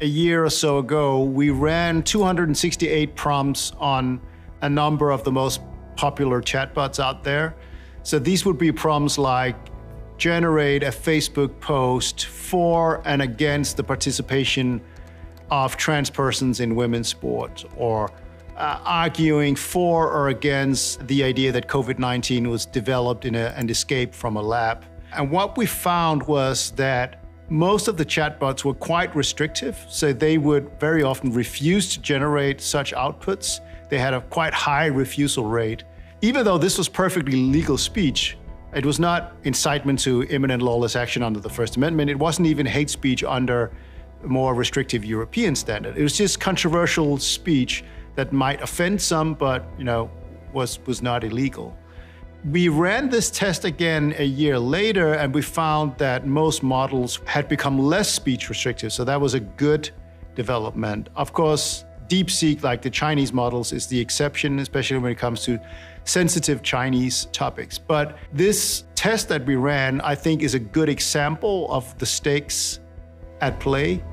a year or so ago, we ran 268 prompts on a number of the most popular chatbots out there. So these would be prompts like generate a Facebook post for and against the participation of trans persons in women's sports, or arguing for or against the idea that COVID-19 was developed in an escape from a lab. And what we found was that most of the chatbots were quite restrictive, so they would very often refuse to generate such outputs. They had a quite high refusal rate. Even though this was perfectly legal speech, it was not incitement to imminent lawless action under the First Amendment. It wasn't even hate speech under a more restrictive European standard. It was just controversial speech that might offend some, but was not illegal. We ran this test again a year later, and we found that most models had become less speech restrictive, so that was a good development. Of course, DeepSeek, like the Chinese models, is the exception, especially when it comes to sensitive Chinese topics. But this test that we ran, I think, is a good example of the stakes at play.